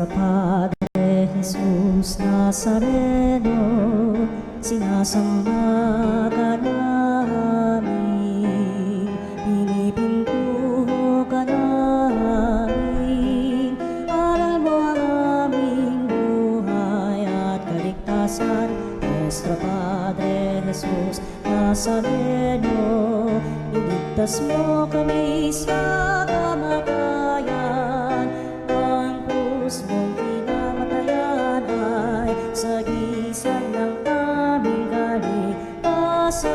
Nuestro Padre Jesús Nazareno, sinasamba ka namin, pinipintuho ka namin, aral mo ang aming buhay at kaligtasan. Nuestro Padre Jesús Nazareno, iligtas mo kami sa kamatayan. Ang krus mong pinamatayan ay sagisag ng aming kaligtasan.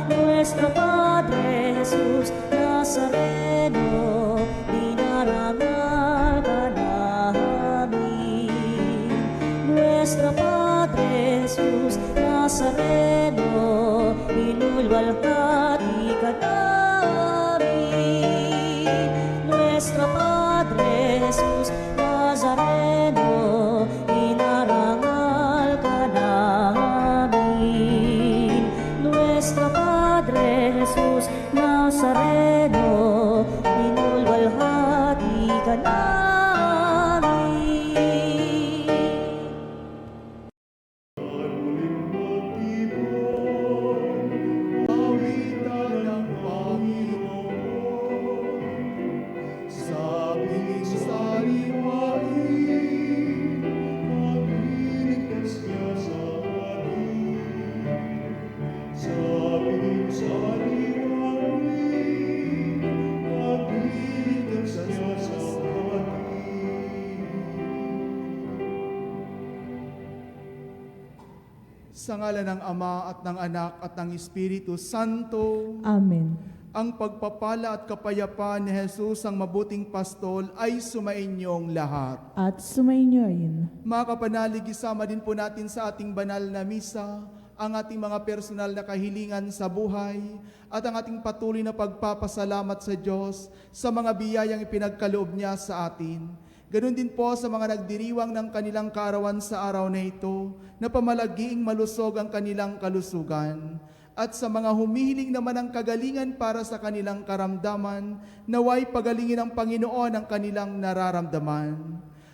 Nuestro Padre Jesus Nazareno, dinarangal ka namin. Nuestro Padre Jesus Nazareno, inulwalhati ka namin. Nuestro Padre Jesus Nazareno, inarangal ka namin. Nuestro Padre Jesus Nazareno, inulwalhati ka namin. Sa ngalan ng Ama at ng Anak at ng Espiritu Santo. Amen. Ang pagpapala at kapayapaan ni Jesus ang mabuting pastol ay sumainyong lahat. At sumainyo rin. Mga kapanalig, isama din po natin sa ating banal na misa ang ating mga personal na kahilingan sa buhay at ang ating patuloy na pagpapasalamat sa Diyos sa mga biyayang ipinagkaloob niya sa atin. Ganon din po sa mga nagdiriwang ng kanilang kaarawan sa araw na ito, na pamalagiing malusog ang kanilang kalusugan. At sa mga humihiling naman ng kagalingan para sa kanilang karamdaman, naway pagalingin ng Panginoon ang kanilang nararamdaman.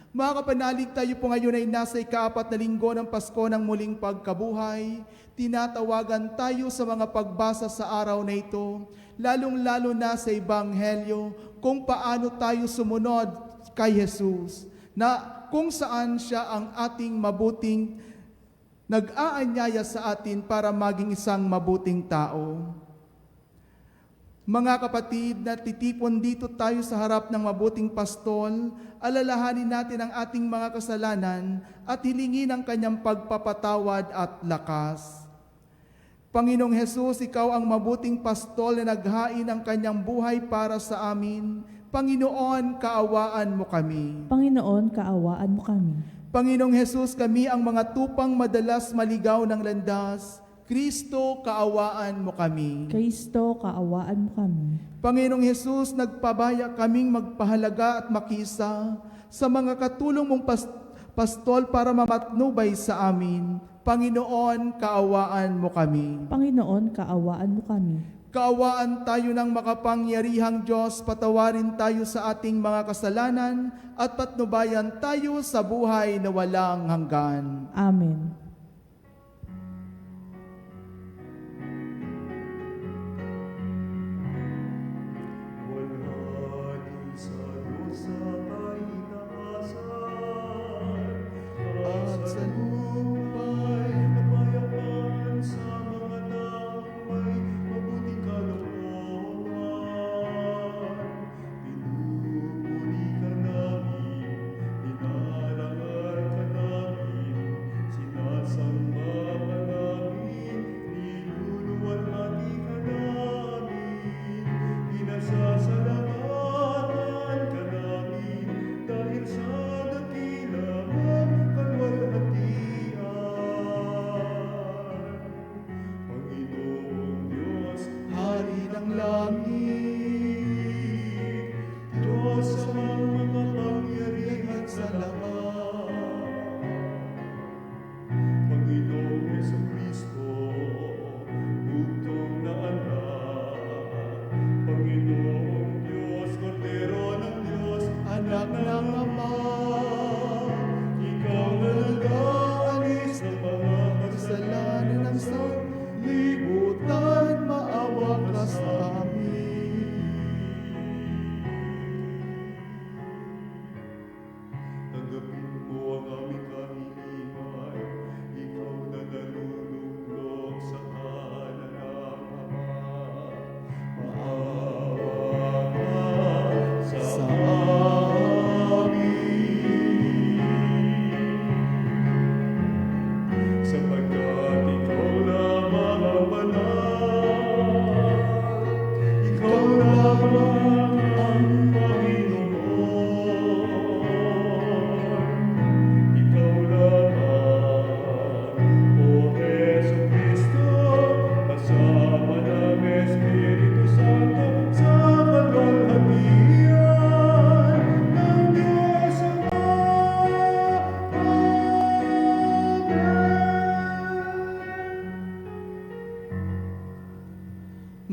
Mga kapanalig, tayo po ngayon ay nasa ika-4 na linggo ng Pasko ng muling pagkabuhay. Tinatawagan tayo sa mga pagbasa sa araw na ito, lalong-lalo na sa Ebanghelyo, kung paano tayo sumunod kay Jesus, na kung saan siya ang ating mabuting nag-aanyaya sa atin para maging isang mabuting tao. Mga kapatid, natitipon dito tayo sa harap ng mabuting pastol, alalahanin natin ang ating mga kasalanan at hilingin ang kanyang pagpapatawad at lakas. Panginoong Jesus, ikaw ang mabuting pastol na naghain ang kanyang buhay para sa amin. Panginoon, kaawaan mo kami. Panginoon, kaawaan mo kami. Panginoong Jesus, kami ang mga tupang madalas maligaw ng landas. Kristo, kaawaan mo kami. Kristo, kaawaan mo kami. Panginoong Jesus, nagpabaya kaming magpahalaga at makisa sa mga katulong mong pastol para mamatnubay sa amin. Panginoon, kaawaan mo kami. Panginoon, kaawaan mo kami. Kaawaan tayo ng makapangyarihang Diyos, patawarin tayo sa ating mga kasalanan at patnubayan tayo sa buhay na walang hanggan. Amen. At sa lupa'y kapayapaan sa mga taong may mabuting kalooban. Pinupuri ka namin, inarangal ka namin,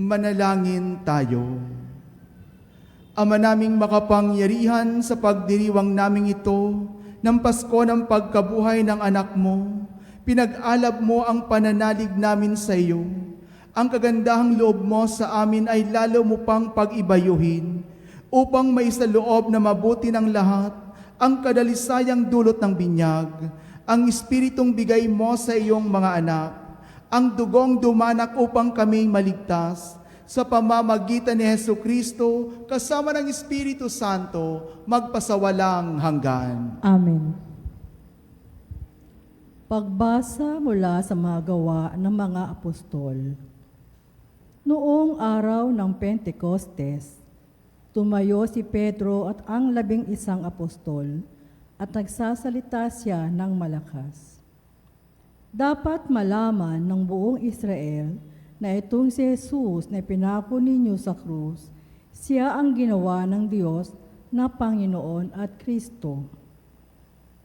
Manalangin tayo. Ama naming makapangyarihan, sa pagdiriwang naming ito ng Pasko ng pagkabuhay ng anak mo, pinag-alab mo ang pananalig namin sa iyo. Ang kagandahang loob mo sa amin ay lalo mo pang pag-ibayuhin upang maisaloob na mabuti ng lahat ang kadalisayang dulot ng binyag, ang Espiritong bigay mo sa iyong mga anak, ang dugong dumanak upang kami maligtas, sa pamamagitan ni Hesukristo, kasama ng Espiritu Santo, magpasawalang hanggan. Amen. Pagbasa mula sa mga gawa ng mga apostol. Noong araw ng Pentecostes, tumayo si Pedro at ang 11 apostol at nagsasalita siya ng malakas. Dapat malaman ng buong Israel na itong si Jesus na pinako ninyo sa krus, siya ang ginawa ng Diyos na Panginoon at Kristo.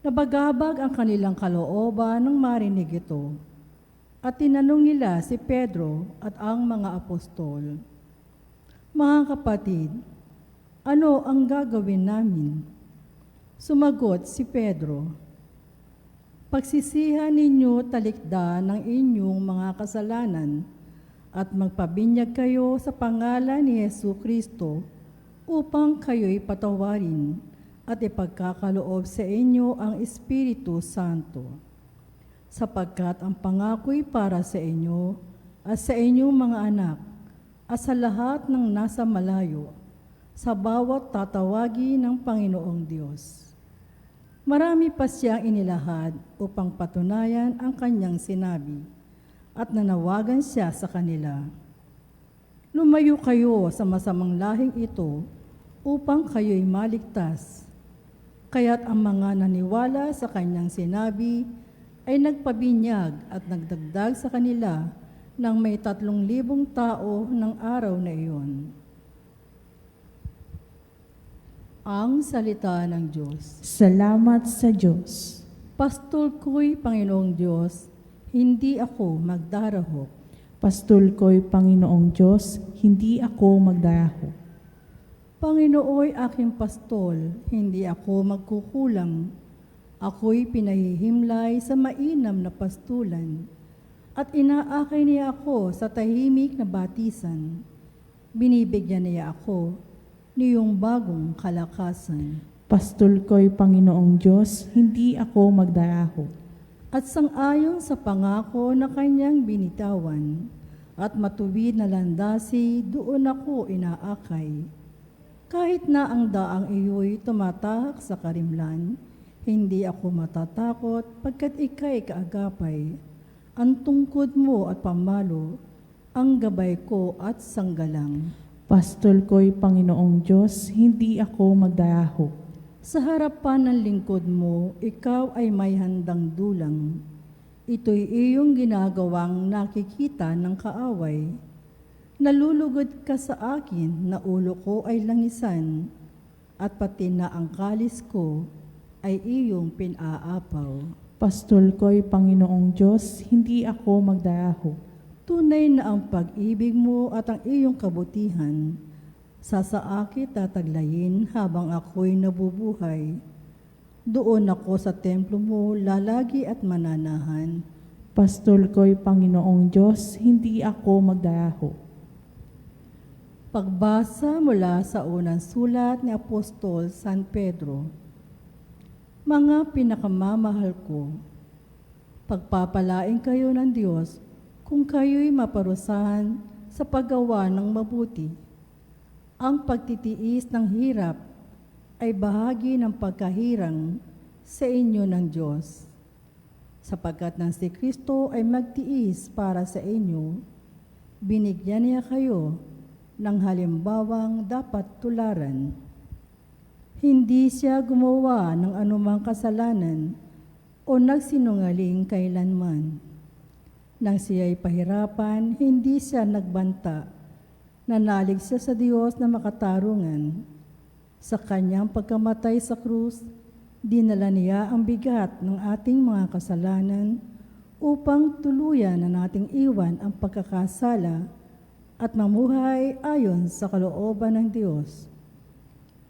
Nabagabag ang kanilang kalooban nang marinig ito, at tinanong nila si Pedro at ang mga apostol, "Mga kapatid, ano ang gagawin namin?" Sumagot si Pedro, "Pagsisihan ninyo talikda ng inyong mga kasalanan at magpabinyag kayo sa pangalan ni Hesukristo upang kayo'y patawarin at ipagkakaloob sa inyo ang Espiritu Santo. Sapagkat ang pangako'y para sa inyo at sa inyong mga anak at sa lahat ng nasa malayo, sa bawat tatawagi ng Panginoong Diyos." Marami pa siyang inilahad upang patunayan ang kanyang sinabi, at nanawagan siya sa kanila, "Lumayo kayo sa masamang lahing ito upang kayo'y maligtas." Kaya't ang mga naniwala sa kanyang sinabi ay nagpabinyag at nagdagdag sa kanila ng may 3,000 tao ng araw na iyon. Ang salita ng Diyos. Salamat sa Diyos. Pastol ko'y Panginoong Diyos, hindi ako magdarahok. Pastol ko'y Panginoong Diyos, hindi ako magdarahok. Panginooy aking pastol, hindi ako magkukulang. Ako'y pinahihimlay sa mainam na pastulan, at inaakay niya ako sa tahimik na batisan. Binibigyan niya ako niyong bagong kalakasan. Pastol ko'y Panginoong Diyos, hindi ako magdarahok. At sang-ayon sa pangako na kanyang binitawan, at matuwid na landasi, doon ako inaakay. Kahit na ang daang iyo'y tumatahak sa karimlan, hindi ako matatakot pagkat ika'y kaagapay. Ang tungkod mo at pamalo, ang gabay ko at sanggalang. Pastol ko'y Panginoong Diyos, hindi ako magdarahok. Sa harapan ng lingkod mo, ikaw ay may handang dulang. Ito'y iyong ginagawang nakikita ng kaaway. Nalulugod ka sa akin na ulo ko ay langisan, at pati na ang kalis ko ay iyong pinaapaw. Pastol ko'y Panginoong Diyos, hindi ako magdarahok. Tunay na ang pag-ibig mo at ang iyong kabutihan, sasaakit tataglayin habang ako'y nabubuhay. Doon ako sa templo mo lalagi at mananahan. Pastol ko'y Panginoong Diyos, hindi ako magdarahok. Pagbasa mula sa unang sulat ni Apostol San Pedro. Mga pinakamamahal ko, pagpapalain kayo ng Diyos kung kayo'y maparusahan sa paggawa ng mabuti. Ang pagtitiis ng hirap ay bahagi ng pagkahirang sa inyo ng Diyos. Sapagkat nang si Kristo ay magtiis para sa inyo, binigyan niya kayo ng halimbawang dapat tularan. Hindi siya gumawa ng anumang kasalanan o nagsinungaling kailanman. Nang siya'y pahirapan, hindi siya nagbanta. Nanalig siya sa Diyos na makatarungan. Sa kanyang pagkamatay sa krus, dinala niya ang bigat ng ating mga kasalanan upang tuluyan na nating iwan ang pagkakasala at mamuhay ayon sa kalooban ng Diyos.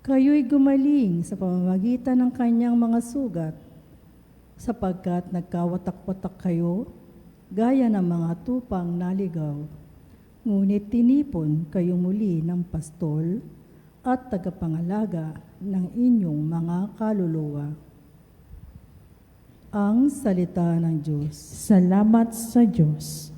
Kayo'y gumaling sa pamamagitan ng kanyang mga sugat, sapagkat nagkawatak-watak kayo gaya ng mga tupang naligaw. Ngunit tinipon kayo muli ng pastol at tagapangalaga ng inyong mga kaluluwa. Ang salita ng Diyos. Salamat sa Diyos.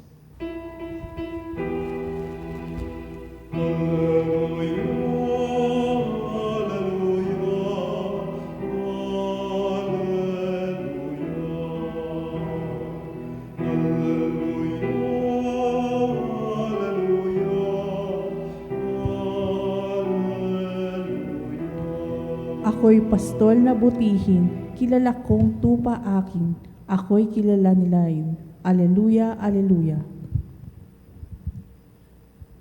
Ako'y pastol na butihin, kilala kong tupa akin, ako'y kilala nilayo. Aleluya, aleluya.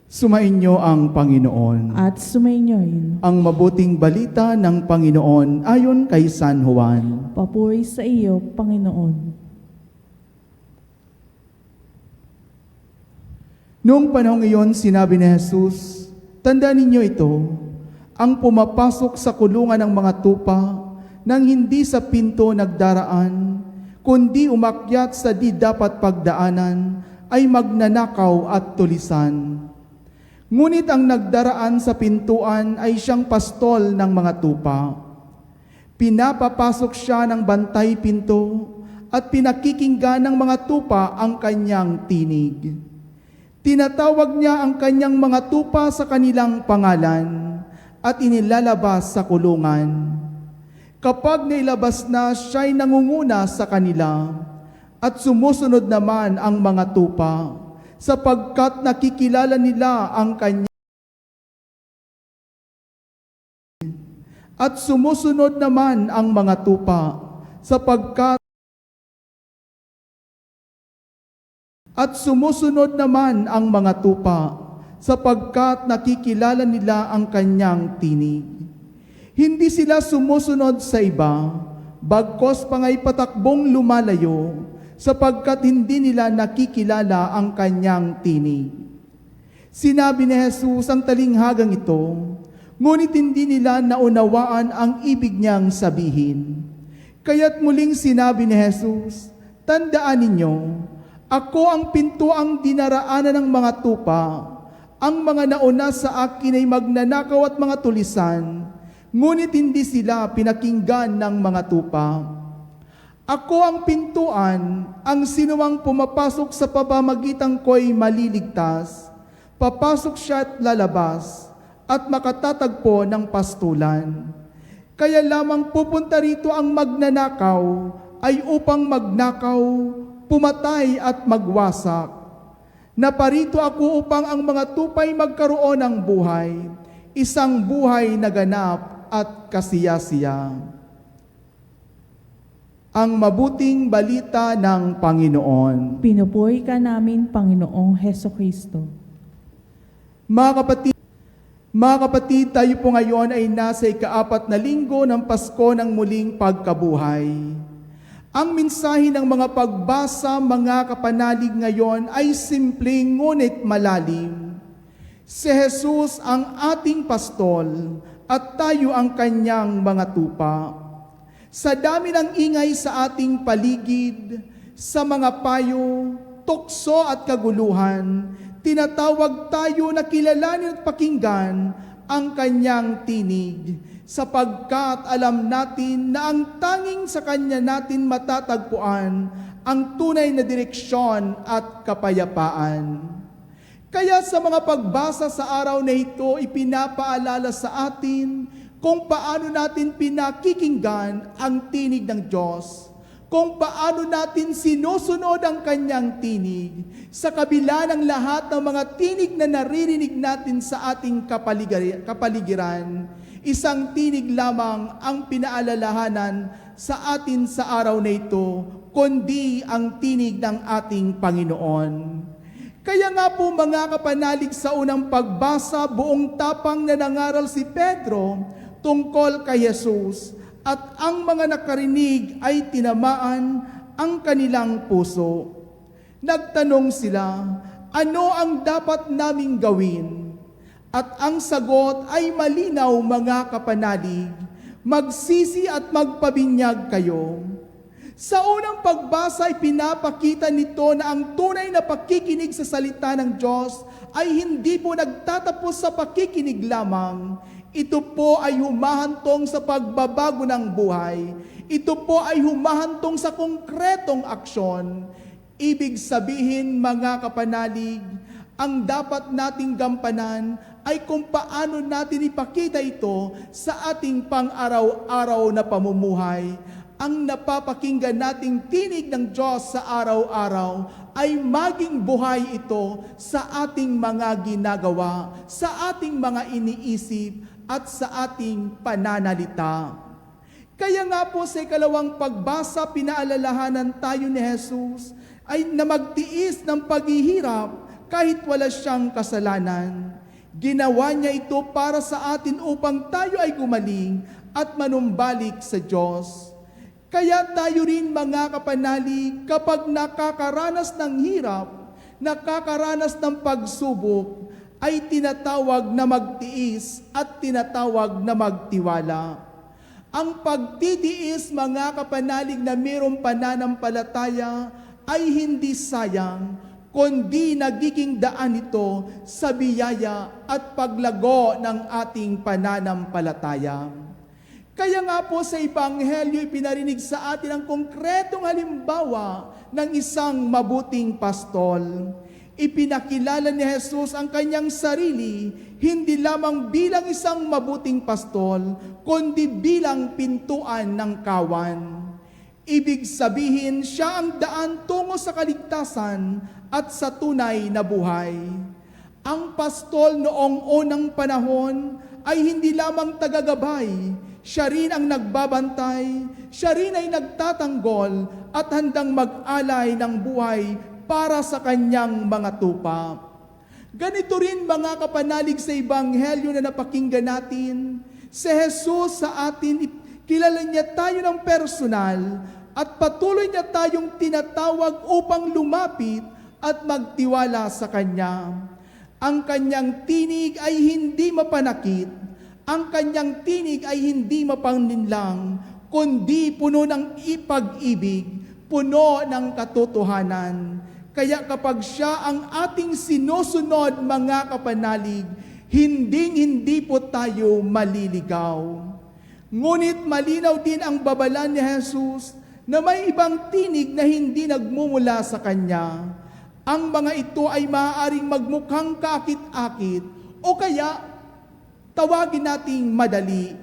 Sumainyo ang Panginoon. At sumainyoin, Ang mabuting balita ng Panginoon ayon kay San Juan. papuri sa iyo, Panginoon. Noong panahong iyon, sinabi ni Jesus, "Tandaan ninyo ito, ang pumapasok sa kulungan ng mga tupa nang hindi sa pinto nagdaraan, kundi umakyat sa di dapat pagdaanan, ay magnanakaw at tulisan. Ngunit ang nagdaraan sa pintuan ay siyang pastol ng mga tupa. Pinapapasok siya ng bantay pinto at pinakikinggan ng mga tupa ang kanyang tinig. Tinatawag niya ang kanyang mga tupa sa kanilang pangalan at inilalabas sa kulungan. Kapag nailabas na, siya'y nangunguna sa kanila at sumusunod naman ang mga tupa sapagkat nakikilala nila ang kanya. At sumusunod naman ang mga tupa sapagkat nakikilala nila ang kanyang tinig. Hindi sila sumusunod sa iba, bagkos pangay patakbong lumalayo, sapagkat hindi nila nakikilala ang kanyang tinig. Sinabi ni Jesus ang talinghagang ito, ngunit hindi nila naunawaan ang ibig niyang sabihin. Kaya't muling sinabi ni Jesus, "Tandaan ninyo, ako ang pintuang dinaraanan ng mga tupa. Ang mga nauna sa akin ay magnanakaw at mga tulisan, ngunit hindi sila pinakinggan ng mga tupa. Ako ang pintuan, ang sinuwang pumapasok sa pamamagitan ko'y maliligtas. Papasok siya at lalabas, at makatatagpo ng pastulan. Kaya lamang pupunta rito ang magnanakaw, ay upang magnakaw, pumatay at magwasak. Naparito ako upang ang mga tupay magkaroon ng buhay, isang buhay na ganap at kasiyasiya." Ang mabuting balita ng Panginoon. Pinupuri ka namin, Panginoong Heso Kristo. Mga kapatid, tayo po ngayon ay nasa ika-4 na linggo ng Pasko ng muling pagkabuhay. Ang mensahe ng mga pagbasa, mga kapanalig ngayon ay simpleng ngunit malalim. Si Jesus ang ating pastol at tayo ang kanyang mga tupa. Sa dami ng ingay sa ating paligid, sa mga payo, tukso at kaguluhan, tinatawag tayo na kilalanin at pakinggan ang kanyang tinig, sapagkat alam natin na ang tanging sa kanya natin matatagpuan ang tunay na direksyon at kapayapaan. Kaya sa mga pagbasa sa araw na ito, ipinapaalala sa atin kung paano natin pinakikinggan ang tinig ng Diyos, kung paano natin sinusunod ang kanyang tinig, sa kabila ng lahat ng mga tinig na naririnig natin sa ating kapaligiran. Isang tinig lamang ang pinaalalahanan sa atin sa araw na ito, kundi ang tinig ng ating Panginoon. Kaya nga po mga kapanalig, sa unang pagbasa, buong tapang na nangaral si Pedro tungkol kay Jesus, at ang mga nakarinig ay tinamaan ang kanilang puso. Nagtanong sila, Ano ang dapat naming gawin? At ang sagot ay malinaw, mga kapanalig. Magsisi at magpabinyag kayo. Sa unang pagbasa ay pinapakita nito na ang tunay na pakikinig sa salita ng Diyos ay hindi po nagtatapos sa pakikinig lamang. Ito po ay humahantong sa pagbabago ng buhay. Ito po ay humahantong sa konkretong aksyon. Ibig sabihin, mga kapanalig, ang dapat nating gampanan ay kung paano natin ipakita ito sa ating pang-araw-araw na pamumuhay. Ang napapakinggan nating tinig ng Diyos sa araw-araw ay maging buhay ito sa ating mga ginagawa, sa ating mga iniisip, at sa ating pananalita. Kaya nga po sa ikalawang pagbasa, pinaalalahanan tayo ni Jesus ay na magtiis ng paghihirap kahit wala siyang kasalanan. Ginawa niya ito para sa atin upang tayo ay gumaling at manumbalik sa Diyos. Kaya tayo rin, mga kapanalig, kapag nakakaranas ng hirap, nakakaranas ng pagsubok, ay tinatawag na magtiis at tinatawag na magtiwala. Ang pagtitiis, mga kapanalig, na mayroong pananampalataya ay hindi sayang, kundi nagiging daan ito sa biyaya at paglago ng ating pananampalataya. Kaya nga po sa Ebanghelyo, pinarinig sa atin ang konkretong halimbawa ng isang mabuting pastol. Ipinakilala ni Jesus ang kanyang sarili, hindi lamang bilang isang mabuting pastol, kundi bilang pintuan ng kawan. Ibig sabihin, siya ang daan tungo sa kaligtasan at sa tunay na buhay. Ang pastol noong unang panahon ay hindi lamang tagagabay, siya rin ang nagbabantay, siya rin ay nagtatanggol at handang mag-alay ng buhay para sa kanyang mga tupa. Ganito rin, mga kapanalig, sa Ebanghelyo na napakinggan natin, si Jesus sa atin, kilala niya tayo ng personal at patuloy niya tayong tinatawag upang lumapit at magtiwala sa Kanya. Ang Kanyang tinig ay hindi mapanakit, ang Kanyang tinig ay hindi mapanlinlang, kundi puno ng ipag-ibig, puno ng katotohanan. Kaya kapag siya ang ating sinusunod, mga kapanalig, hindi po tayo maliligaw. Ngunit malinaw din ang babala ni Jesus na may ibang tinig na hindi nagmumula sa Kanya. Ang mga ito ay maaaring magmukhang kaakit-akit o kaya tawagin nating madali,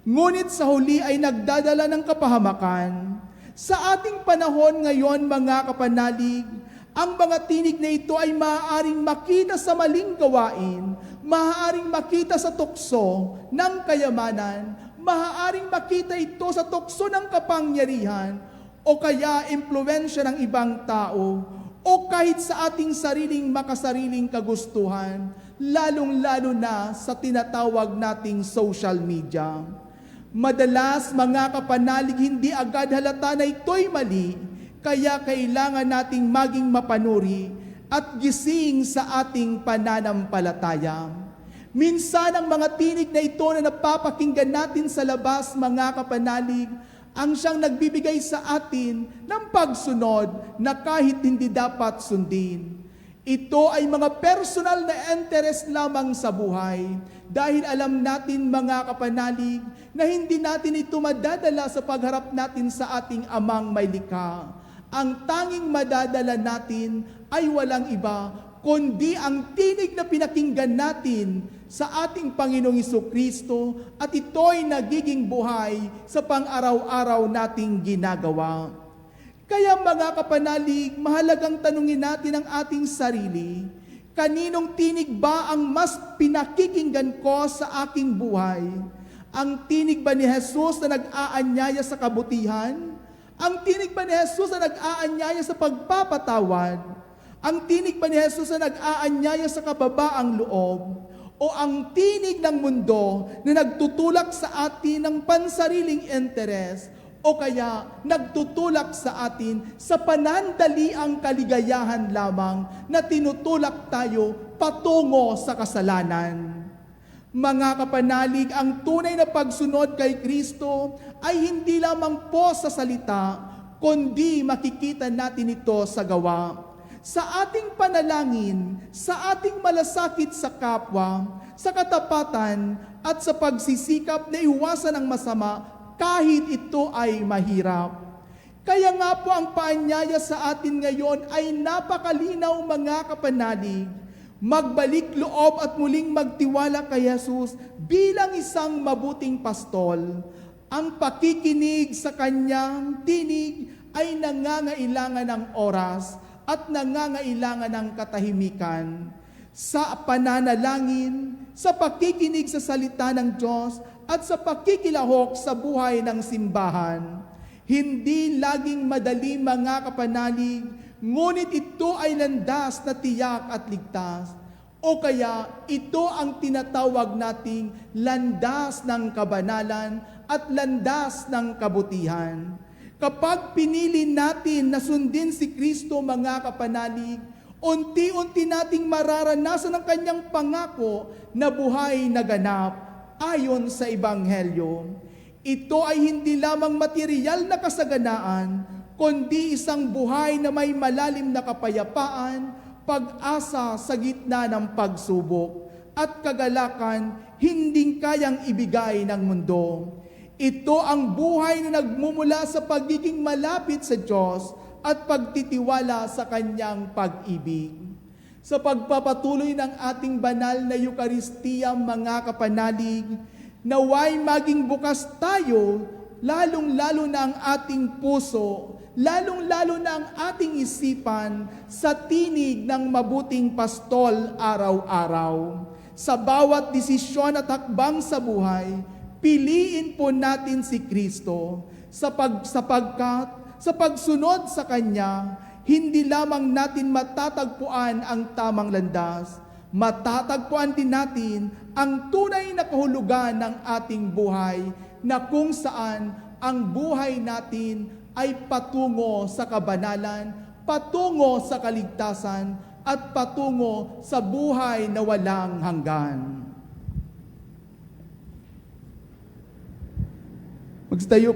ngunit sa huli ay nagdadala ng kapahamakan. Sa ating panahon ngayon, mga kapanalig, ang mga tinig na ito ay maaaring makita sa maling gawain, maaaring makita sa tukso ng kayamanan, maaaring makita ito sa tukso ng kapangyarihan, o kaya impluwensya ng ibang tao, o kahit sa ating sariling makasariling kagustuhan, lalong-lalo na sa tinatawag nating social media. Madalas, mga kapanalig, hindi agad halata na ito'y mali, kaya kailangan nating maging mapanuri at gising sa ating pananampalataya. Minsan, ang mga tinig na ito na napapakinggan natin sa labas, mga kapanalig, ang siyang nagbibigay sa atin ng pagsunod na kahit hindi dapat sundin. Ito ay mga personal na interest lamang sa buhay dahil alam natin, mga kapanalig, na hindi natin ito madadala sa pagharap natin sa ating Amang may likha. Ang tanging madadala natin ay walang iba, kundi ang tinig na pinakinggan natin sa ating Panginoong Jesucristo, at ito'y nagiging buhay sa pang-araw-araw nating ginagawa. Kaya, mga kapanalig, mahalagang tanungin natin ang ating sarili, kaninong tinig ba ang mas pinakikinggan ko sa aking buhay? Ang tinig ba ni Jesus na nag-aanyaya sa kabutihan? Ang tinig ba ni Jesus na nag-aanyaya sa pagpapatawad? Ang tinig ba ni Jesus na nag-aanyaya sa kababaang loob? O ang tinig ng mundo na nagtutulak sa atin ng pansariling interes o kaya nagtutulak sa atin sa panandaliang kaligayahan lamang na tinutulak tayo patungo sa kasalanan. Mga kapanalig, ang tunay na pagsunod kay Kristo ay hindi lamang po sa salita, kundi makikita natin ito sa gawa. Sa ating panalangin, sa ating malasakit sa kapwa, sa katapatan at sa pagsisikap na iwasan ang masama kahit ito ay mahirap. Kaya nga po ang paanyaya sa atin ngayon ay napakalinaw mga kapanalig. Magbalik loob at muling magtiwala kay Jesus bilang isang mabuting pastol. Ang pakikinig sa kanyang tinig ay nangangailangan ng oras at nangangailangan ng katahimikan. Sa pananalangin, sa pakikinig sa salita ng Diyos, at sa pakikilahok sa buhay ng simbahan. Hindi laging madali mga kapanalig, ngunit ito ay landas na tiyak at ligtas. O kaya ito ang tinatawag nating landas ng kabanalan at landas ng kabutihan. Kapag pinili natin na sundin si Kristo mga kapanalig, unti-unti nating mararanasan ang kanyang pangako na buhay na ganap ayon sa Ebanghelyo. Ito ay hindi lamang material na kasaganaan, kundi isang buhay na may malalim na kapayapaan, pag-asa sa gitna ng pagsubok, at kagalakan hinding kayang ibigay ng mundo. Ito ang buhay na nagmumula sa pagiging malapit sa Diyos at pagtitiwala sa Kanyang pag-ibig. Sa pagpapatuloy ng ating banal na Eucharistia, mga kapanalig, naway maging bukas tayo, lalong-lalo na ang ating puso, lalong-lalo na ang ating isipan sa tinig ng mabuting pastol araw-araw. Sa bawat desisyon at hakbang sa buhay, piliin po natin si Kristo sapagkat sa pagsunod sa Kanya, hindi lamang natin matatagpuan ang tamang landas, matatagpuan din natin ang tunay na kahulugan ng ating buhay na kung saan ang buhay natin ay patungo sa kabanalan, patungo sa kaligtasan, at patungo sa buhay na walang hanggan. Magsitayo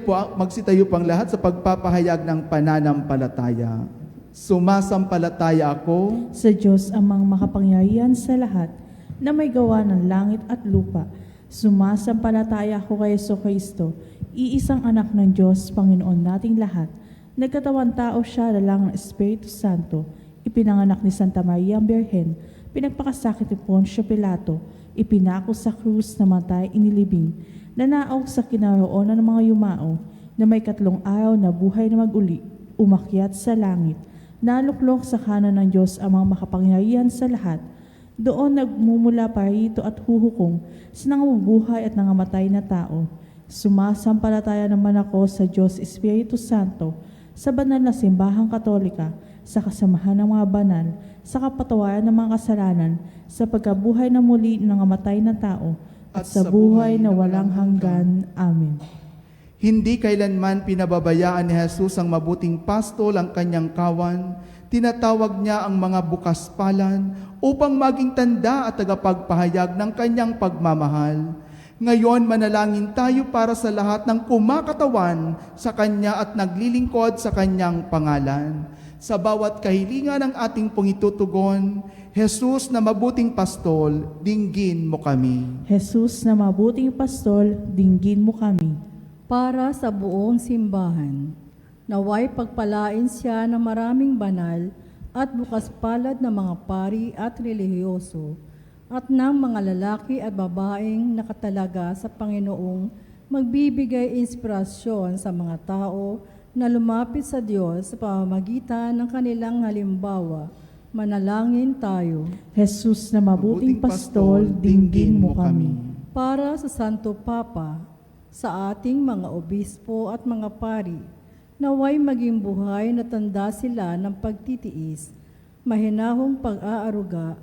po ang lahat sa pagpapahayag ng pananampalataya. Sumasampalataya ako Sa Diyos amang makapangyarihan sa lahat, na may gawa ng langit at lupa. Sumasampalataya ako kay Jesucristo, iisang anak ng Diyos, Panginoon nating lahat. Nagkatawang tao siya, lalang ng Espiritu Santo, ipinanganak ni Santa Maria ang Birhen, pinagpakasakit ni Poncio Pilato, ipinako sa krus, namatay, inilibing, nanaaw sa kinaroonan ng mga yumao, na may 3 araw na buhay na mag-uli, umakyat sa langit, naluklok sa kanan ng Diyos amang makapangyarihan sa lahat. Doon nagmumula parito at huhukom sa nangabubuhay at nangamatay na tao. Sumasampalataya naman ako sa Diyos Espiritu Santo, sa banal na simbahang katolika, sa kasamahan ng mga banal, sa kapatawaran ng mga kasalanan, sa pagkabuhay na muli ng nangamatay na tao, at sa buhay na walang hanggan. Amen. Hindi kailanman pinababayaan ni Jesus ang mabuting pastol ang kanyang kawan. Tinatawag niya ang mga bukas palad upang maging tanda at tagapagpahayag ng kanyang pagmamahal. Ngayon, manalangin tayo para sa lahat ng kumakatawan sa kanya at naglilingkod sa kanyang pangalan. Sa bawat kahilingan ng ating pong itutugon, Jesus na mabuting pastol, dinggin mo kami. Jesus na mabuting pastol, dinggin mo kami. Para sa buong simbahan, naway pagpalain siya ng maraming banal at bukas palad na mga pari at relihiyoso, at ng mga lalaki at babaeng nakatalaga sa Panginoong magbibigay inspirasyon sa mga tao na lumapit sa Diyos sa pamamagitan ng kanilang halimbawa. Manalangin tayo. Jesus na mabuting pastol, dinggin mo kami. Para sa Santo Papa, sa ating mga obispo at mga pari, naway maging buhay na tanda sila ng pagtitiis, mahinahong pag-aaruga,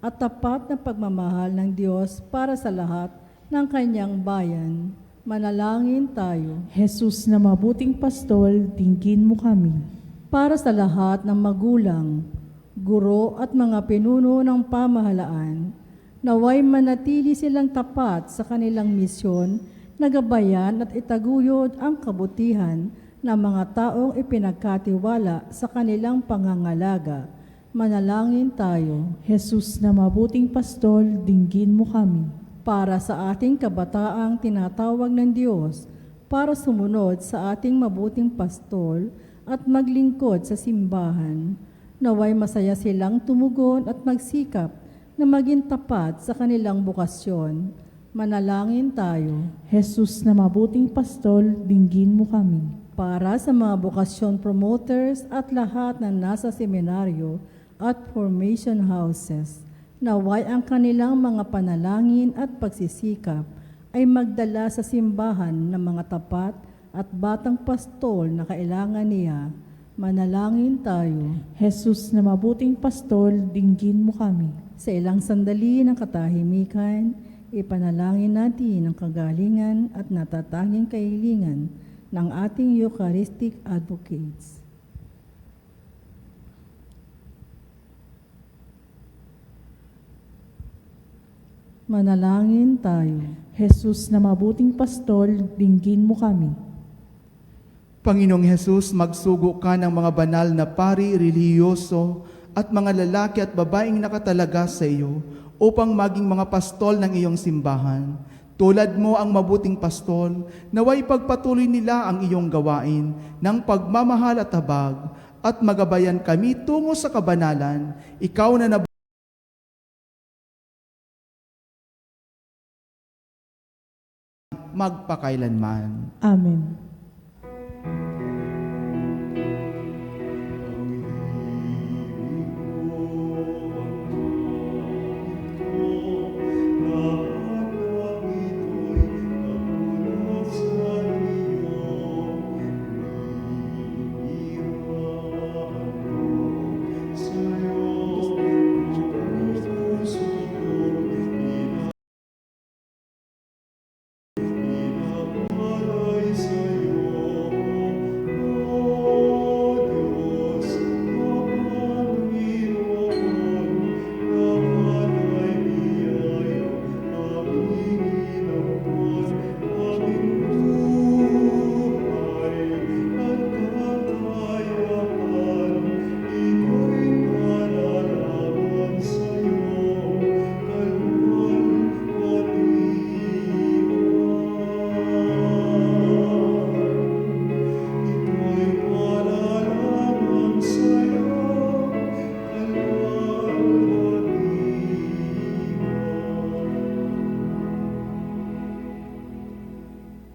at tapat na pagmamahal ng Diyos para sa lahat ng kanyang bayan. Manalangin tayo. Jesus na mabuting pastol, dinggin mo kami. Para sa lahat ng magulang, guro at mga pinuno ng pamahalaan, naway manatili silang tapat sa kanilang misyon, nagabayan at itaguyod ang kabutihan ng mga taong ipinagkatiwala sa kanilang pangangalaga. Manalangin tayo. Jesus na mabuting pastol, dinggin mo kami. Para sa ating kabataang tinatawag ng Diyos, para sumunod sa ating mabuting pastol at maglingkod sa simbahan, naway masaya silang tumugon at magsikap na maging tapat sa kanilang bukasyon. Manalangin tayo. Jesus na mabuting pastol, dinggin mo kami. Para sa mga bukasyon promoters at lahat na nasa seminaryo at formation houses, naway ang kanilang mga panalangin at pagsisikap ay magdala sa simbahan ng mga tapat at batang pastol na kailangan niya. Manalangin tayo. Jesus na mabuting pastol, dinggin mo kami. Sa ilang sandali ng katahimikan, ipanalangin natin ang kagalingan at natatanging kahilingan ng ating Eucharistic advocates. Manalangin tayo. Jesus na mabuting pastol, dinggin mo kami. Panginoong Hesus, magsugo ka ng mga banal na pari, relihiyoso, at mga lalaki at babaeng nakatalaga sa iyo upang maging mga pastol ng iyong simbahan. Tulad mo ang mabuting pastol, naway pagpatuloy nila ang iyong gawain ng pagmamahal at habag at magabayan kami tungo sa kabanalan. Ikaw na magpakailanman. Amen.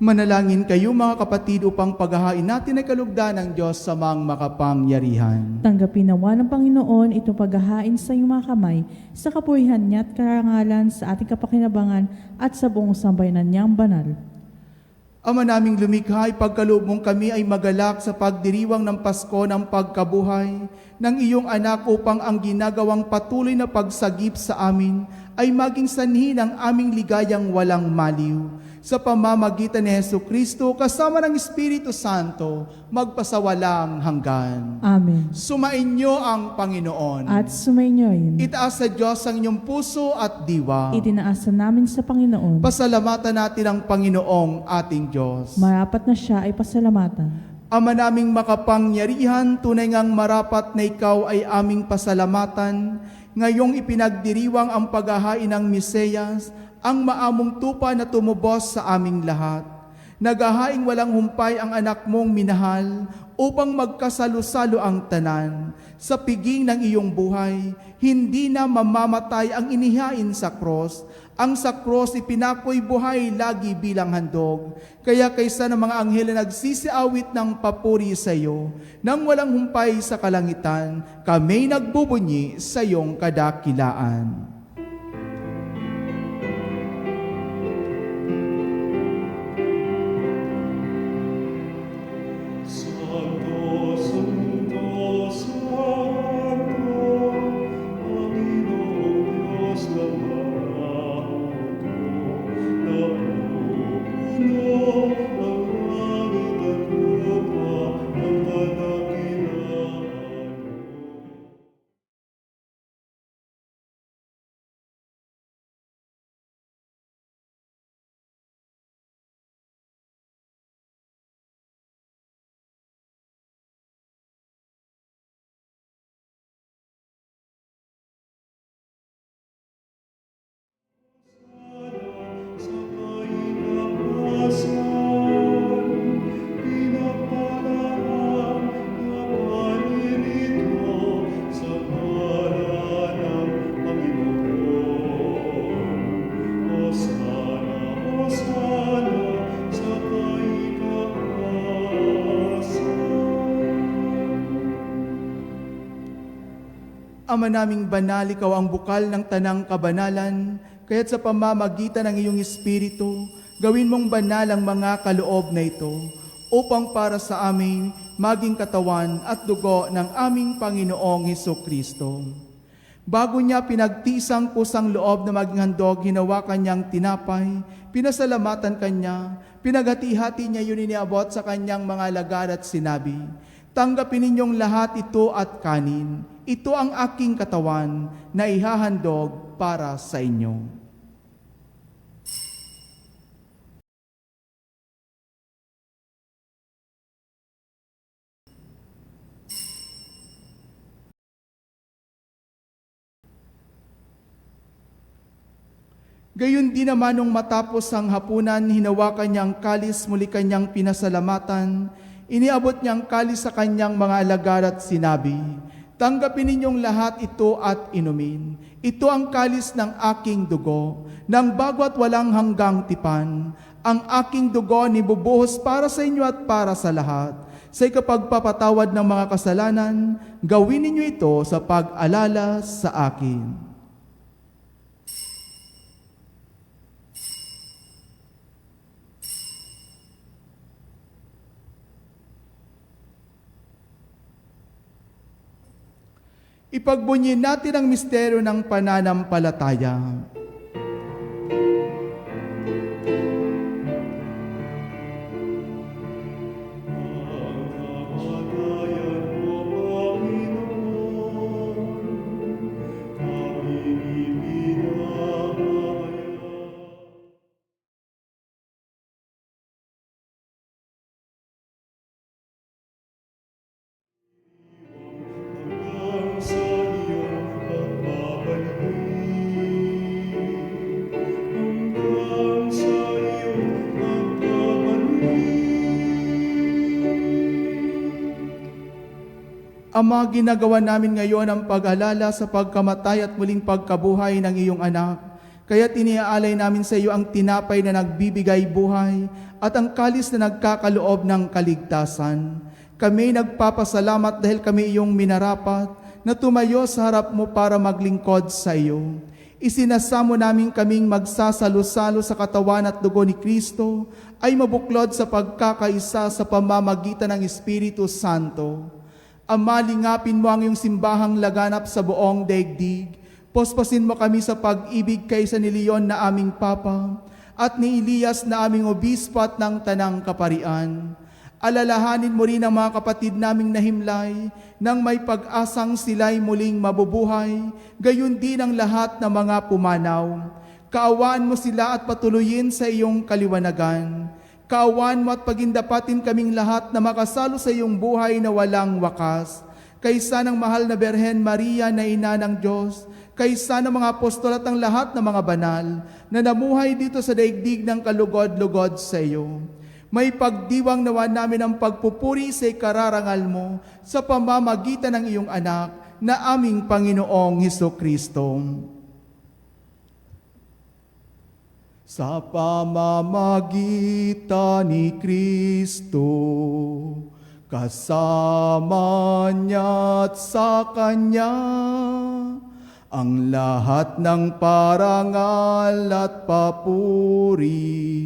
Manalangin kayo mga kapatid upang paghahain natin ay kalugdan ng Diyos sa mga makapangyarihan. Tanggapin nawa ng Panginoon itong paghahain sa iyong mga kamay, sa kapurihan niya at karangalan sa ating kapakinabangan at sa buong sambayanan niyang banal. Ama naming lumikha, ipagkaloob mong kami ay magalak sa pagdiriwang ng Pasko ng pagkabuhay ng iyong anak upang ang ginagawang patuloy na pagsagip sa amin ay maging sanhi ng aming ligayang walang maliw. Sa pamamagitan ni Jesucristo kasama ng Espiritu Santo, magpasawalang hanggan. Amen. Sumainyo ang Panginoon. At sumainyoin. Itaas sa Diyos ang inyong puso at diwa. Itinaasa namin sa Panginoon. Pasalamatan natin ang Panginoong ating Diyos. Marapat na siya ay pasalamatan. Ama naming makapangyarihan, tunay ngang marapat na ikaw ay aming pasalamatan. Ngayong ipinagdiriwang ang paghahain ng Mesiyas, ang maamong tupa na tumubos sa aming lahat. Naghahaing walang humpay ang anak mong minahal upang magkasalo-salo ang tanan. Sa piging ng iyong buhay, hindi na mamamatay ang inihain sa krus. Ang sa krus ipinakoy buhay lagi bilang handog. Kaya kaysa ng mga anghel na nagsisiawit ng papuri sa iyo, nang walang humpay sa kalangitan, kami nagbubunyi sa iyong kadakilaan. Lord. Ama naming banal, ikaw ang bukal ng tanang kabanalan, kaya't sa pamamagitan ng iyong Espiritu, gawin mong banal ang mga kaloob na ito, upang para sa amin maging katawan at dugo ng aming Panginoong Hesukristo. Bago niya pinagtisang pusang loob na maging handog, hinawakan niyang tinapay, pinasalamatan kanya, pinaghati-hati niya yun iniabot sa kanyang mga alagad at sinabi, "Tanggapin ninyong lahat ito at kanin. Ito ang aking katawan na ihahandog para sa inyo." Gayon din naman nung matapos ang hapunan, hinawakan niyang kalis, muli kanyang pinasalamatan, iniabot niyang kalis sa kanyang mga alagad at sinabi, "Tanggapin ninyong lahat ito at inumin. Ito ang kalis ng aking dugo, ng bago at walang hanggang tipan. Ang aking dugo nibubuhos para sa inyo at para sa lahat. Sa ikapagpapatawad ng mga kasalanan, gawin ninyo ito sa pag-alala sa akin." Ipagbunyin natin ang misteryo ng pananampalataya. Ama, ginagawa namin ngayon ang pag-alala sa pagkamatay at muling pagkabuhay ng iyong anak. Kaya't iniaalay namin sa iyo ang tinapay na nagbibigay buhay at ang kalis na nagkakaloob ng kaligtasan. Kami nagpapasalamat dahil kami iyong minarapat na tumayo sa harap mo para maglingkod sa iyo. Isinasamo namin kaming magsasalo-salo sa katawan at dugo ni Kristo ay mabuklod sa pagkakaisa sa pamamagitan ng Espiritu Santo. Ama, lingapin mo ang iyong simbahang laganap sa buong daigdig. Pospasin mo kami sa pag-ibig kaysa ni Leon na aming Papa at ni Elias na aming obispo at ng Tanang Kaparian. Alalahanin mo rin ang mga kapatid naming nahimlay nang may pag-asang sila'y muling mabubuhay, gayon din ang lahat ng mga pumanaw. Kaawaan mo sila at patuloyin sa iyong kaliwanagan. Kaawaan mo at pagindapatin kaming lahat na makasalo sa iyong buhay na walang wakas. Kaysa ng mahal na Berhen Maria na ina ng Diyos, kaysa ng mga apostol at ang lahat ng mga banal na namuhay dito sa daigdig ng kalugod-lugod sa iyo. May pagdiwang nawa namin ang pagpupuri sa ikararangal mo sa pamamagitan ng iyong anak na aming Panginoong Hesukristo. Sa pamamagitan ni Kristo, kasama niya at sa Kanya, ang lahat ng parangal at papuri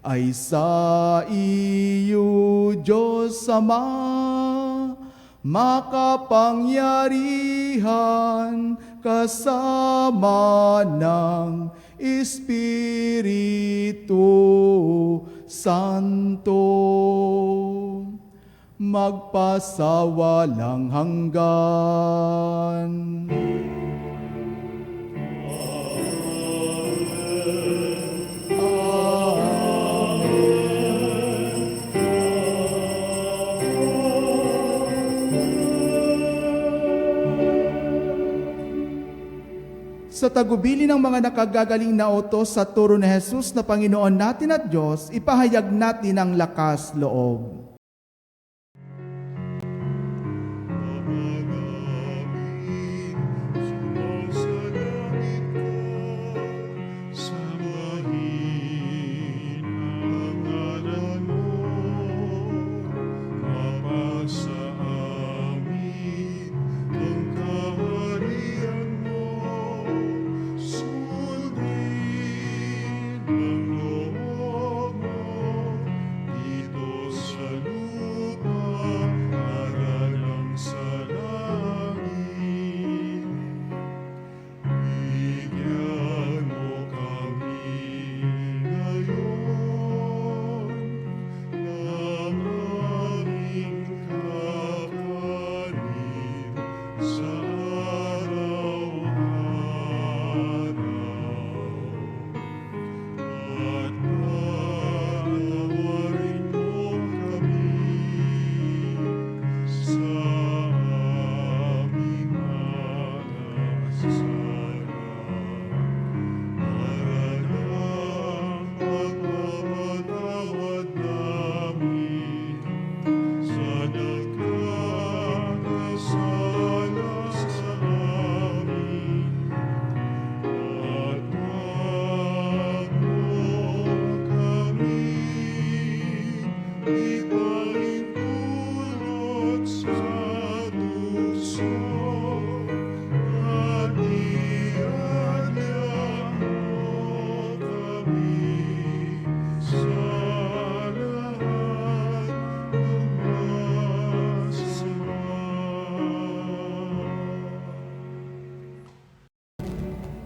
ay sa iyo, Diyos Ama, makapangyarihan kasama ng Espiritu Santo, magpasawalang hanggan. Sa tagubilin ng mga nakagagaling na utos sa turo ni Jesus na Panginoon natin at Diyos, ipahayag natin ang lakas loob. Sa amin ang kaharian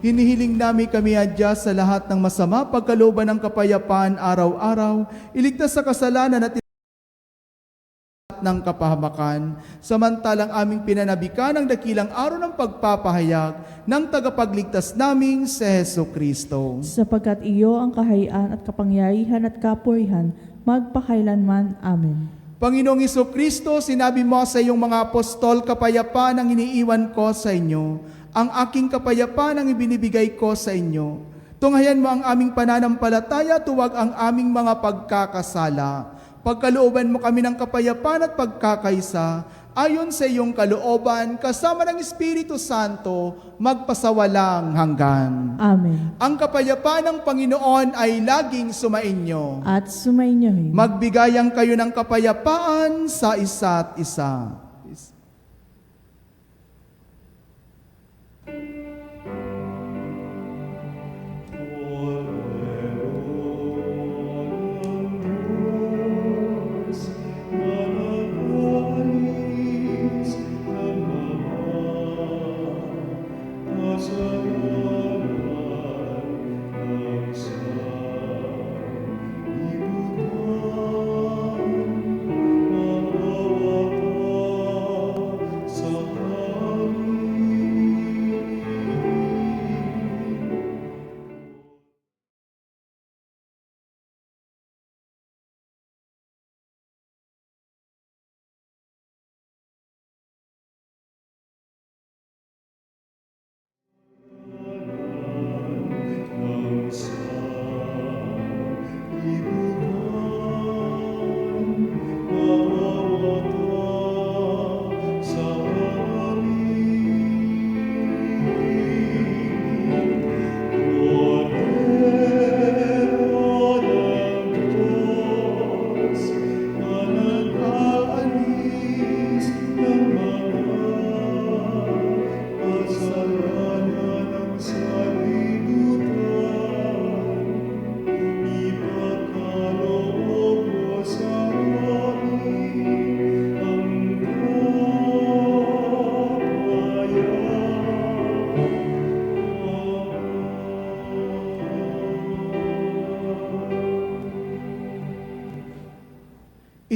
Hinihiling namin kami adya sa lahat ng masama, pagkalooban ng kapayapaan araw-araw, iligtas sa kasalanan at ng kapahamakan, samantalang aming pinanabikan ang dakilang araw ng pagpapahayag ng tagapagligtas naming si Hesu Kristo. Sapagkat iyo ang kahayaan at kapangyarihan at kapurihan, magpakailanman. Amen. Panginoong Kristo, sinabi mo sa iyong mga apostol, kapayapaan ang iniiwan ko sa inyo. Ang aking kapayapaan ang ibinibigay ko sa inyo. Tunghayan mo ang aming pananampalataya, tuwag ang aming mga pagkakasala. Pagkalooban mo kami ng kapayapaan at pagkakaisa, ayon sa iyong kalooban, kasama ng Espiritu Santo, magpasawalang hanggan. Amen. Ang kapayapaan ng Panginoon ay laging sumainyo. At sumainyohin. Magbigayang kayo ng kapayapaan sa isa't isa.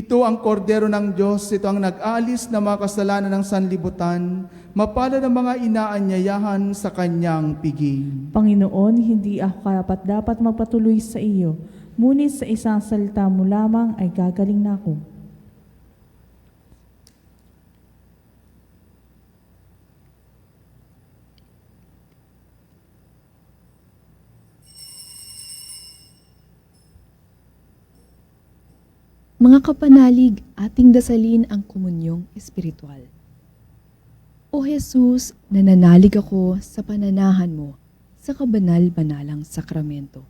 Ito ang kordero ng Diyos, ito ang nag-alis na mga kasalanan ng sanlibutan, mapalad ang mga inaanyayahan sa kanyang piging. Panginoon, hindi ako karapat-dapat magpatuloy sa iyo, ngunit sa isang salita mo lamang ay gagaling na ako. Mga kapanalig, ating dasalin ang komunyong espiritual. O Jesus, nananalig ako sa pananahan mo sa kabanal-banalang sakramento.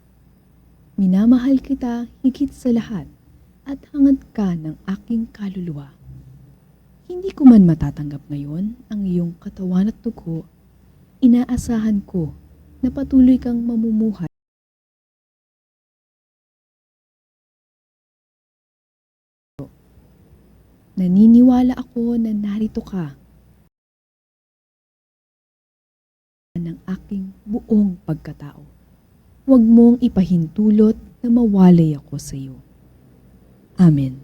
Minamahal kita higit sa lahat at hangad ka ng aking kaluluwa. Hindi ko man matatanggap ngayon ang iyong katawan at dugo, inaasahan ko na patuloy kang mamumuhay naniniwala ako na narito ka ng aking buong pagkatao. Huwag mong ipahintulot na mawalay ako sa iyo. Amen.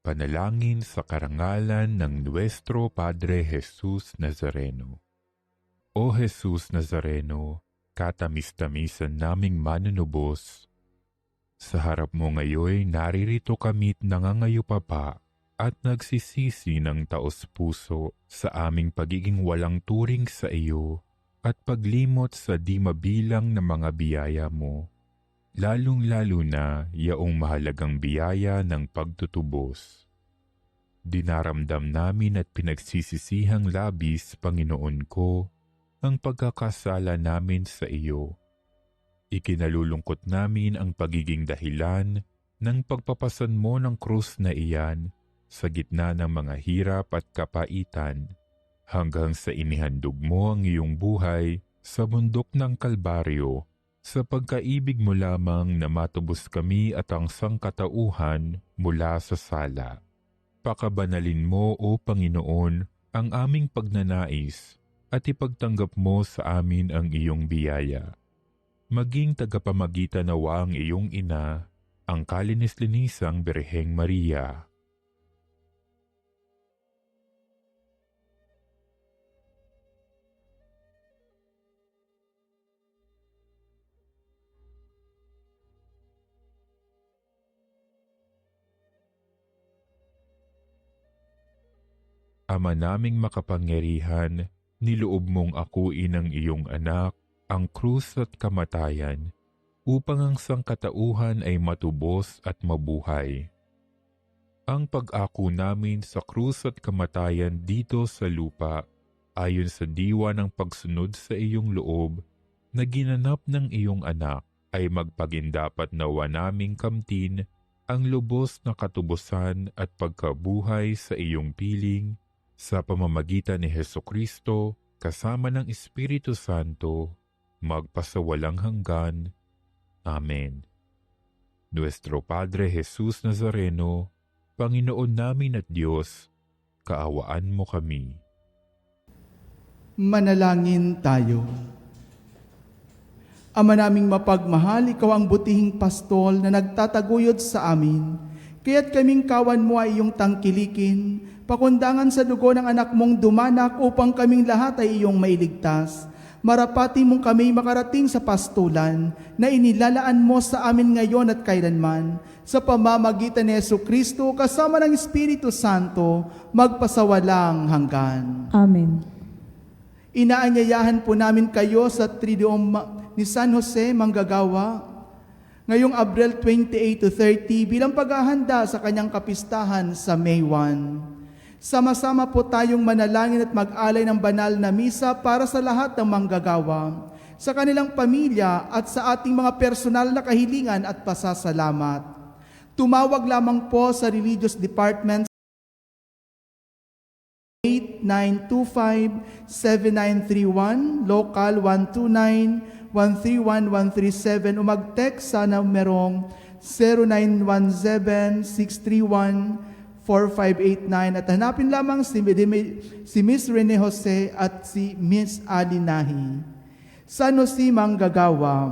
Panalangin sa karangalan ng Nuestro Padre Jesus Nazareno. O Jesus Nazareno, katamis-tamisan naming manunubos, sa harap mo ngayon naririto kami't nangangayupapa at nagsisisi ng taos-puso sa aming pagiging walang turing sa iyo at paglimot sa di mabilang na mga biyaya mo, lalong-lalo na yaong mahalagang biyaya ng pagtutubos. Dinaramdam namin at pinagsisisihang labis, Panginoon ko, ang pagkakasala namin sa iyo. Ikinalulungkot namin ang pagiging dahilan ng pagpapasan mo ng krus na iyan sa gitna ng mga hirap at kapaitan hanggang sa inihandog mo ang iyong buhay sa bundok ng Kalbaryo sa pagkaibig mo lamang na matubos kami at ang sangkatauhan mula sa sala. Pakabanalin mo, O Panginoon, ang aming pagnanais at ipagtanggap mo sa amin ang iyong biyaya. Maging tagapamagitan nawa ang iyong ina, ang kalinis-linisang Birheng Maria. Ama naming makapangyarihan, niloob mong akuin ang iyong anak, ang krus at kamatayan, upang ang sangkatauhan ay matubos at mabuhay. Ang pag-ako namin sa krus at kamatayan dito sa lupa, ayon sa diwa ng pagsunod sa iyong loob, na ginanap ng iyong anak, ay magpagindapat nawa naming kamtin ang lubos na katubusan at pagkabuhay sa iyong piling, sa pamamagitan ni Hesukristo, kasama ng Espiritu Santo, magpasawalang hanggan. Amen. Nuestro Padre Jesus Nazareno, Panginoon namin at Diyos, kaawaan mo kami. Manalangin tayo. Ama naming mapagmahal, ikaw ang butihing pastol na nagtataguyod sa amin. Kaya't kaming kawan mo ay iyong tangkilikin, pakundangan sa dugo ng anak mong dumanak upang kaming lahat ay iyong mailigtas. Marapati mong kami makarating sa pastulan na inilalaan mo sa amin ngayon at kailanman. Sa pamamagitan ni Jesucristo kasama ng Espiritu Santo, magpasawalang hanggan. Amen. Inaanyayahan po namin kayo sa Triduum ni San Jose Manggagawa ngayong Abril 28 to 30 bilang paghahanda sa kanyang kapistahan sa May 1. Sama-sama po tayong manalangin at mag-alay ng banal na misa para sa lahat ng manggagawa, sa kanilang pamilya at sa ating mga personal na kahilingan at pasasalamat. Tumawag lamang po sa Religious Department 8925-7931, Local 129-131-137 o mag-text sa numerong 0917-631-4589 at hanapin lamang si Miss Rene Jose at si Miss Ali Nahi. San Jose Manggagawa,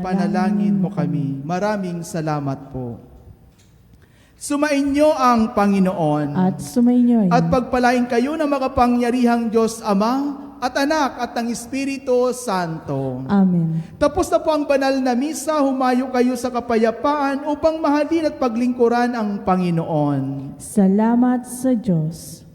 panalangin mo kami. Maraming salamat po. Sumainyo ang Panginoon. At sumainyo. At pagpalain kayo ng makapangyarihang Diyos Ama at Anak at ng Espiritu Santo. Amen. Tapos na po ang banal na misa, humayo kayo sa kapayapaan upang mahalin at paglingkuran ang Panginoon. Salamat sa Diyos.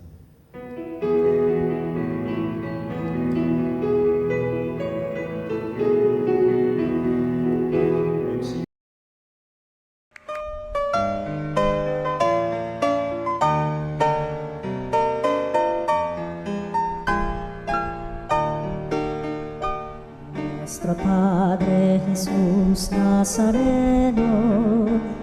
Nuestro Padre Jesus Nazareno,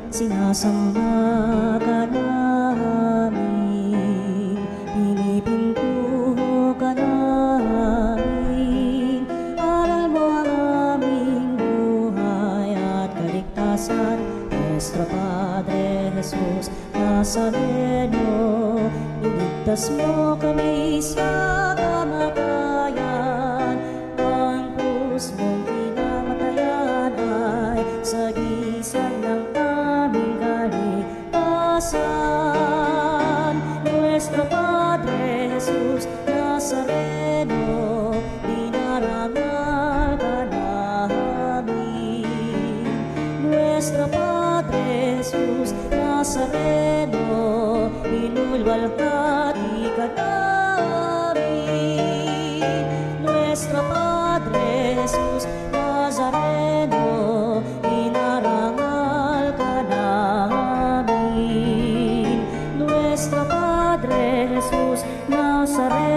sinasamba ka namin, pinipintuho ka namin, aral mo ang aming buhay at kaligtasan. Nuestro Padre Jesus Nazareno, iligtas mo kami sa kamatayan, ang krus mong pinamatayan ay sagisag ng aming kaligtasan. Nuestro Padre Jesus Nazareno, dinarangal ka namin. Nuestro Padre Jesus Nazareno, inulwalhati ka namin. Nuestro Padre Jesus Nazareno, inarangal ka namin. Nuestro Padre Jesus Nazareno,